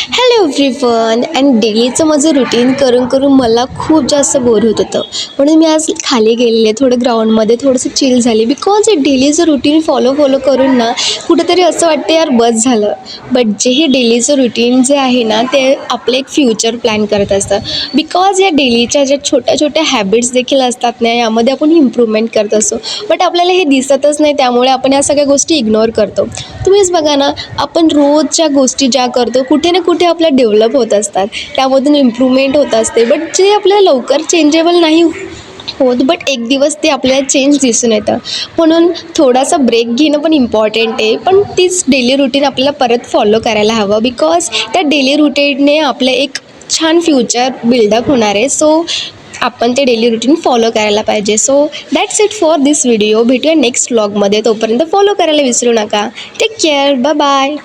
Hello everyone. And डेलीचं माझं routine करून करून मला खूप जास्त बोर होत होतं, म्हणून मी आज खाली गेलेले, थोडं ग्राउंडमध्ये थोडंसं चिल झाली. बिकॉज हे डेलीचं रुटीन फॉलो करून ना कुठंतरी असं वाटतं यार बस झालं. बट जे हे डेलीचं रुटीन जे आहे ना ते आपलं एक फ्युचर प्लॅन करत असतं. बिकॉज या डेलीच्या ज्या छोट्या छोट्या हॅबिट्स देखील असतात ना, यामध्ये आपण इम्प्रूव्हमेंट करत असतो. बट आपल्याला हे दिसतच नाही, त्यामुळे आपण या सगळ्या गोष्टी इग्नोर करतो. तुम्हीच बघा ना, आपण रोजच्या गोष्टी ज्या करतो कुठे ना कुठे आपल्या डेव्हलप होत असतात, त्यामधून इम्प्रूव्हमेंट होत असते. बट जे आपल्याला लवकर चेंजेबल नाही होत, बट एक दिवस ते आपल्याला चेंज दिसून येतं. म्हणून थोडासा ब्रेक घेणं पण इम्पॉर्टंट आहे, पण तीच डेली रुटीन आपल्याला परत फॉलो करायला हवं. बिकॉज त्या डेली रुटीनने आपलं एक छान फ्युचर बिल्डअप होणार आहे. सो आपण ते डेली रुटीन फॉलो करायला पाहिजे. So that's it for this video. भेटूया नेक्स्ट व्लॉगमध्ये. तोपर्यंत फॉलो करायला विसरू नका. Take care. Bye bye.